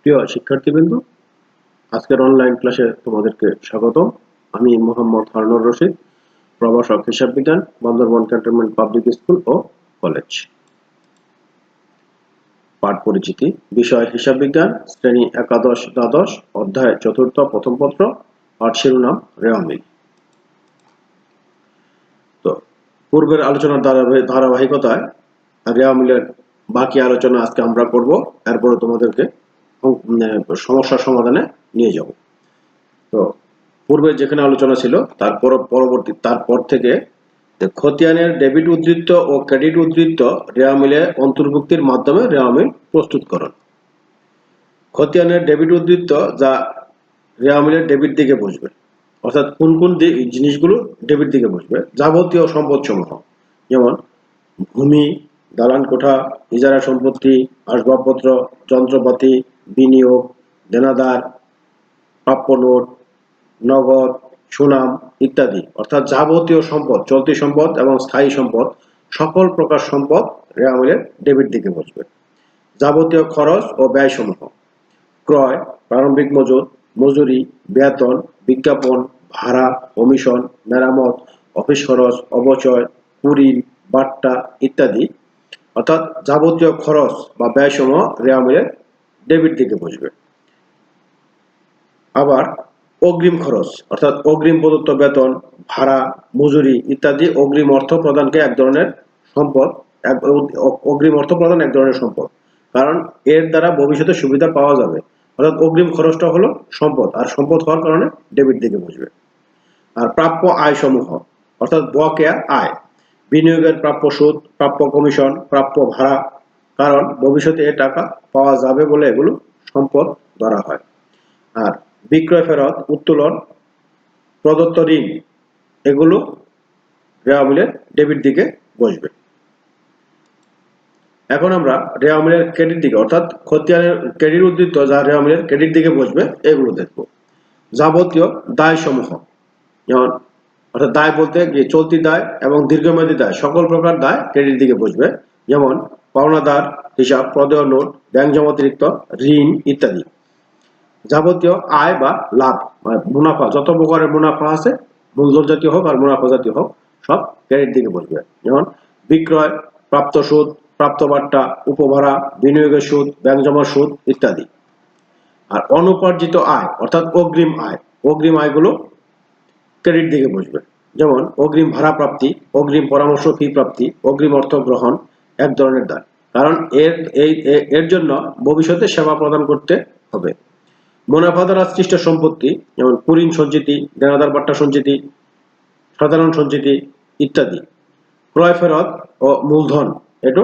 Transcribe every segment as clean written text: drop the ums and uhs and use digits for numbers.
প্রিয় শিক্ষার্থীবৃন্দু, আজকের অনলাইন ক্লাসে তোমাদেরকে স্বাগতম। আমি মোহাম্মদ হারুনুর রশিদ, প্রভাষক হিসাব বিজ্ঞান, বান্দরবান ক্যান্টনমেন্ট পাবলিক স্কুল ও কলেজ। পাঠ পরিচিতি, বিষয় হিসাব বিজ্ঞান, শ্রেণী একাদশ দ্বাদশ, অধ্যায় চতুর্থ, প্রথম পত্র, পাঠ শিরোনাম রেওয়া মিল। তো পূর্বের আলোচনার ধারাবাহিকতায় রেওয়া মিলের বাকি আলোচনা আজকে আমরা করব। এরপরে তোমাদেরকে সমস্যার সমাধানে নিয়ে যাব। তো পূর্বে যেখানে আলোচনা ছিল তারপর থেকে খতিয়ানের ডেবিট উদ্ধৃত ও ক্রেডিট উদ্ধৃত রেওয়া মিলে অন্তর্ভুক্তির মাধ্যমে রেওয়া মিল প্রস্তুতকরণ। খতিয়ানের ডেবিট উদ্ধৃত যা রেওয়া মিলের ডেবিট দিকে বসবে, অর্থাৎ কোন কোন জিনিসগুলো ডেবিট দিকে বসবে। যাবতীয় সম্পদ সমূহ, যেমন ভূমি, দালান কোঠা, ইজারা সম্পত্তি, আসবাবপত্র, যন্ত্রপাতি, বিনিয়োগ, দেনাদার, প্রাপ্য নোট, নগদ, সুনাম ইত্যাদি, অর্থাৎ যাবতীয় সম্পদ, চলতি সম্পদ এবং স্থায়ী সম্পদ, সকল প্রকার সম্পদ রেওয়া মিলের ডেবিট দিকে বসবে। যাবতীয় খরচ ও ব্যয় সমূহ, ক্রয়, প্রারম্ভিক মজুত, মজুরি, বেতন, বিজ্ঞাপন, ভাড়া, কমিশন, মেরামত, অফিস খরচ, অবচয়, কুরিন, বাট্টা ইত্যাদি, অর্থাৎ যাবতীয় খরচ বা ব্যয় সমূহ রেওয়া মিলের ডেবিট দিকে বসবে। আবার অগ্রিম খরচ, অর্থাৎ অগ্রিম প্রদত্ত বেতন, ভাড়া, মজুরি ইত্যাদি অগ্রিম অর্থ প্রদানকে এক ধরনের সম্পদ, অগ্রিম অর্থ প্রদান এক ধরনের সম্পদ, কারণ এর দ্বারা ভবিষ্যতে সুবিধা পাওয়া যাবে। অর্থাৎ অগ্রিম খরচটা হলো সম্পদ, আর সম্পদ হওয়ার কারণে ডেবিট দিকে বসবে। আর প্রাপ্য আয় সমূহ, অর্থাৎ বকেয়া আয়, বিনিয়োগের প্রাপ্য সুদ, প্রাপ্য কমিশন, প্রাপ্য ভাড়া, কারণ ভবিষ্যতে এ টাকা পাওয়া যাবে বলে এগুলো সম্পদ ধরা হয়। আর বিক্রয় ফেরত, উত্তোলন, প্রদত্ত ঋণ, এগুলো রেওয়া মিলের ডেবিট দিকে বসবে। এখন আমরা রেওয়া মিলের ক্রেডিট দিকে, অর্থাৎ খতিয়ানের ক্রেডিট উদ্ধৃত যা রেওয়া মিলের ক্রেডিট দিকে বসবে এগুলো দেখব। যাবতীয় দায় সমূহ, যেমন অর্থাৎ দায় বলতে চলতি দায় এবং দীর্ঘমেয়াদী দায়, সকল প্রকার দায় ক্রেডিট দিকে বসবে। যেমন পাওনাদার হিসাব, প্রদেয় নোট, ব্যাংক জমাতিরিক্ত, ঋণ ইত্যাদি। যাবতীয় আয় বা লাভ, মুনাফা, যত প্রকারের মুনাফা আছে, মূলধন জাতীয় হোক আর মুনাফা জাতীয় হোক, সব ক্রেডিট দিকে বসবে। যেমন বিক্রয়, প্রাপ্ত সুদ, প্রাপ্ত বাট্টা, উপভাড়া, বিনিয়োগের সুদ, ব্যাংক জমার সুদ ইত্যাদি। আর অনুপার্জিত আয়, অর্থাৎ অগ্রিম আয়, অগ্রিম আয়গুলো ক্রেডিট দিকে বসবে। যেমন অগ্রিম ভাড়া প্রাপ্তি, অগ্রিম পরামর্শ ফি প্রাপ্তি, অগ্রিম অর্থ গ্রহণ এক ধরনের দায়, কারণ এর জন্য ভবিষ্যতে সেবা প্রদান করতে হবে। মুনাফা দ্বারা সৃষ্ট সম্পত্তি, যেমন কুরিন সঞ্চিতি, দেনাদার বাট্টা সঞ্চিতি, সাধারণ সঞ্চিতি ইত্যাদি। ক্রয় ফেরত ও মূলধন, এটা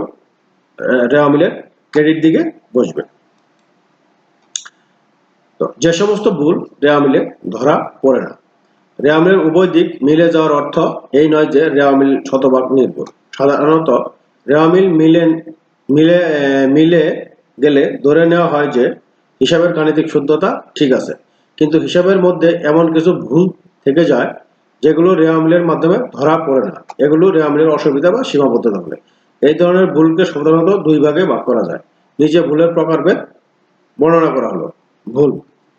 রেওয়া মিলের ক্রেডিট দিকে বসবে। তো যে সমস্ত ভুল রেওয়া মিলে ধরা পড়ে না। রেওয়া মিলের উভয় দিক মিলে যাওয়ার অর্থ এই নয় যে রেওয়া মিল শতভাগ নির্ভুল। সাধারণত রেওয়া মিল মিলে গেলে ধরে নেওয়া হয় যে হিসাবের গাণিতিক শুদ্ধতা ঠিক আছে, কিন্তু হিসাবের মধ্যে এমন কিছু ভুল থেকে যায় যেগুলো রেওয়া মিলের মাধ্যমে ধরা পড়ে না। এগুলো রেওয়া মিলের অসুবিধা বা সীমাবদ্ধতা বলে। এই ধরনের ভুলকে সাধারণত দুই ভাগে ভাগ করা যায়। নিচে ভুলের প্রকারভেদ বর্ণনা করা হলো। ভুল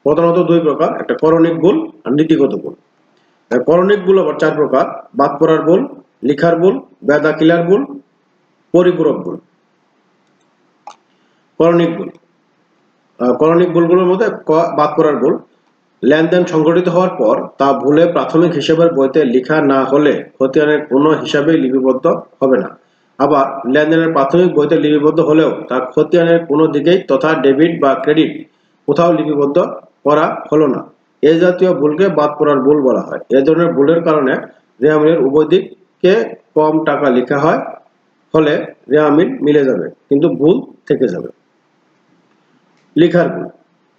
প্রধানত দুই প্রকার, একটা করণিক ভুল আর নীতিগত ভুল। করণিক ভুল আবার চার প্রকার: বাদ পড়ার ভুল, লিখার ভুল, বেদা কিলার ভুল, পরিপূরক ভুল। করণিক ভুলগুলোর মধ্যে বাদ পড়ার ভুল, লেনদেন সংঘটিত হওয়ার পর তা ভুলে প্রাথমিক হিসাবের বইতে লেখা না হলে খতিয়ানের কোনো হিসাবেই লিপিবদ্ধ হবে না। আবার লেনদেনের প্রাথমিক বইতে লিপিবদ্ধ হলেও তা খতিয়ানের কোনো দিকেই তথা ডেবিট বা ক্রেডিট কোথাও লিপিবদ্ধ করা হলো না। এ জাতীয় ভুলকে বাদ পড়ার ভুল বলা হয়। এ ধরনের ভুলের কারণে রেওয়া মিলের উভয় দিকে কম টাকা লেখা হয়, ফলে রেওয়া মিল মিলে যাবে কিন্তু ভুল থেকে যাবে। লিখার ভুল,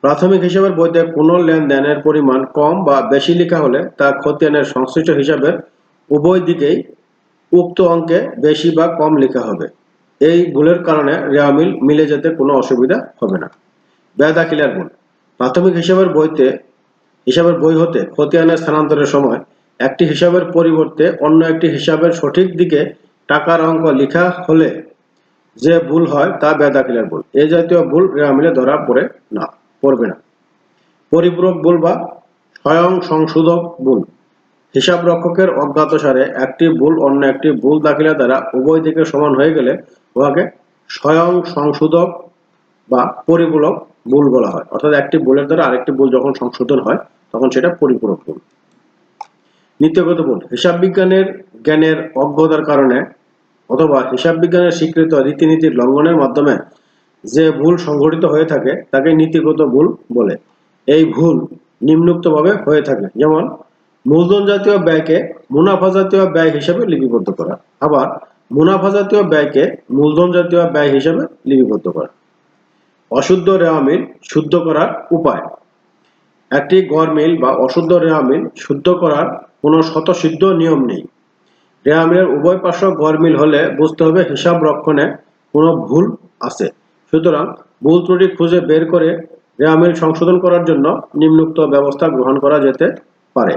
প্রাথমিক হিসাবের বইতে কোনো লেনদেনের পরিমাণ কম বা বেশি লেখা হলে তা খতিয়ানের সংশ্লিষ্ট হিসাবের উভয় দিকেই উক্ত অঙ্কে বেশি বা কম লেখা হবে। এই ভুলের কারণে রেওয়া মিল মিলে যেতে কোনো অসুবিধা হবে না। বেদাখিলার ভুল, প্রাথমিক হিসাবের বই হতে খতিয়ানের স্থানান্তরের সময় একটি হিসাবের পরিবর্তে অন্য একটি হিসাবের সঠিক দিকে টাকার অঙ্ক লেখা হলে যে ভুল হয় তা বেদাখিলার ভুল। এই জাতীয় ভুল রেওয়া মিলে ধরা পড়ে না। পড়বে না। পরিপূরক ভুল বা স্বয়ং সংশোধক ভুল। হিসাব রক্ষকের অজ্ঞাতসারে একটি ভুল অন্য একটি ভুল দাখিলা দ্বারা উভয় দিকে সমান হয়ে গেলে উহাকে স্বয়ং সংশোধক বা পরিপূরক ভুল বলা হয়। অর্থাৎ একটি ভুলের দ্বারা আরেকটি ভুল যখন সংশোধন হয় তখন সেটা পরিপূরক ভুল। নীতিগত ভুল। হিসাব বিজ্ঞানের জ্ঞানের অজ্ঞতার কারণে অথবা হিসাব বিজ্ঞানের স্বীকৃত রীতিনীতির লঙ্ঘনের মাধ্যমে যে ভুল সংঘটিত হয়ে থাকে তাকে নীতিগত ভুল বলে। এই ভুল নিম্নোক্তভাবে হয়ে থাকে, যেমন মূলধন জাতীয় ব্যয়কে মুনাফা জাতীয় ব্যয় হিসেবে লিপিবদ্ধ করা, আবার মুনাফা জাতীয় ব্যয়কে মূলধন জাতীয় ব্যয় হিসেবে লিপিবদ্ধ করা। অশুদ্ধ রেওয়া মিল শুদ্ধ করার উপায়। একটি গড় মিল বা অশুদ্ধ রেওয়া মিল শুদ্ধ করার কোনো স্বতঃসিদ্ধ নিয়ম নেই। রেওয়া মিলের উভয় পার্শ্ব গড় মিল হলে বুঝতে হবে হিসাব রক্ষণে কোনো ভুল আছে। সুতরাং ভুল ত্রুটি খুঁজে বের করে রেওয়া মিল সংশোধন করার জন্য নিম্নোক্ত ব্যবস্থা গ্রহণ করা যেতে পারে।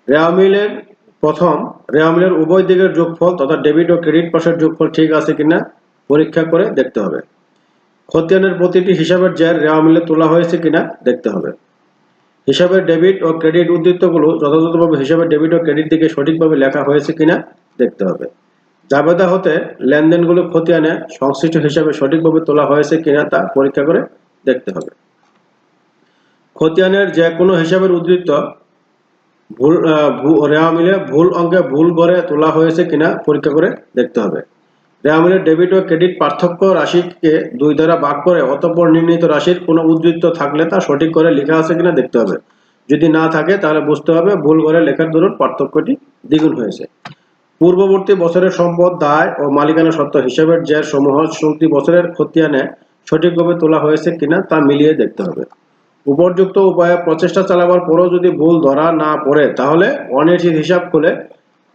রেওয়া মিলের উভয় দিকের যোগফল তথা ডেবিট ও ক্রেডিট পাশের যোগফল ঠিক আছে কিনা পরীক্ষা করে দেখতে হবে। খতিয়ানের প্রতিটি হিসাবের জের রেওয়া মিলে তোলা হয়েছে কিনা দেখতে হবে। হিসাবের ডেবিট ও ক্রেডিট উদ্ধৃতগুলো যথাযথভাবে হিসাবের ডেবিট ও ক্রেডিট দিকে সঠিকভাবে লেখা হয়েছে কিনা দেখতে হবে। জাবেদা হতে লেনদেনগুলো খতিয়ানে সংশ্লিষ্ট হিসাবে সঠিকভাবে তোলা হয়েছে কিনা তা পরীক্ষা করে দেখতে হবে। খতিয়ানের যে কোনো হিসাবের উদ্ধৃত রেওয়া মিলে ভুল অঙ্কে ভুল করে তোলা হয়েছে কিনা পরীক্ষা করে দেখতে হবে। রেওয়া মিলের ডেবিট ও ক্রেডিট পার্থক্য রাশিকে 2 দ্বারা ভাগ করে অতঃপর নির্ণীত রাশির কোনো উদ্ধৃত থাকলে তা সঠিক করে লেখা আছে কিনা দেখতে হবে। যদি না থাকে তাহলে বুঝতে হবে ভুল করে লেখার দরুন পার্থক্যটি দ্বিগুণ হয়েছে। পূর্ববর্তী বছরের সম্পদ, দায় ও মালিকানা সত্ত্ব হিসাবের জের সমূহ চলতি বছরের খতিয়ানে সঠিকভাবে তোলা হয়েছে কিনা তা মিলিয়ে দেখতে হবে। উপর্যুক্ত উপায়ে প্রচেষ্টা চালাবার পরও যদি ভুল ধরা না পড়ে তাহলে অনিশ্চিত হিসাব খুলে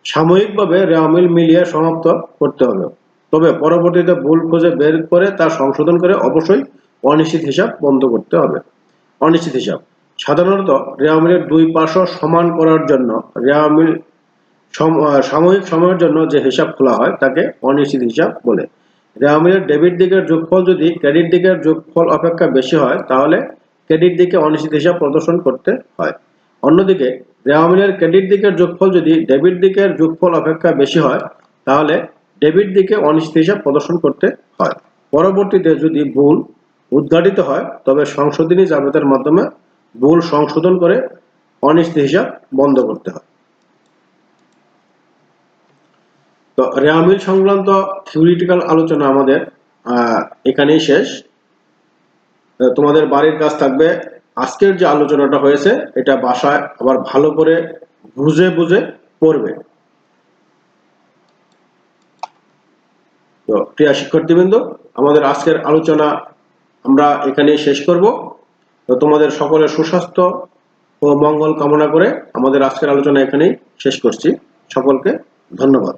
সাময়িকভাবে রেওয়া মিল মিলিয়ে সমাপ্ত করতে হবে। তবে পরবর্তীতে ভুল খুঁজে বের করে তা সংশোধন করে অবশ্যই অনিশ্চিত হিসাব বন্ধ করতে হবে। অনিশ্চিত হিসাব সাধারণত রেওয়া মিলের দুই পার্শ্ব সমান করার জন্য রেওয়া মিল সাময়িক সময়ের জন্য যে হিসাব খোলা হয় তাকে অনিশ্চিত হিসাব বলে। রেওয়া মিলের ডেবিট দিকের যোগফল যদি ক্রেডিট দিকের যোগফল অপেক্ষা বেশি হয় তাহলে ক্রেডিট দিকে অনিশ্চিত হিসাব প্রদর্শন করতে হয়। অন্যদিকে রেওয়া মিলের ক্রেডিট দিকের যোগফল যদি ডেবিট দিকের যোগফল অপেক্ষা বেশি হয় তাহলে ডেবিট দিকে অনিশ্চিত হিসাব প্রদর্শন করতে হয়। পরবর্তীতে যদি ভুল উদ্ঘাটিত হয় তবে সংশোধনী জাবেদার মাধ্যমে ভুল সংশোধন করে অনিশ্চিত হিসাব বন্ধ করতে হয়। তো রেওয়া মিল সংক্রান্ত থিওরিটিক্যাল আলোচনা আমাদের এখানেই শেষ। তোমাদের বাড়ির কাজ থাকবে আজকের যে আলোচনাটা হয়েছে এটা বাসায় আবার ভালো করে বুঝে পড়বে। তো প্রিয় শিক্ষার্থীবৃন্দ, আমাদের আজকের আলোচনা আমরা এখানেই শেষ করব। তো তোমাদের সকলের সুস্বাস্থ্য ও মঙ্গল কামনা করে আমাদের আজকের আলোচনা এখানেই শেষ করছি। সকলকে ধন্যবাদ।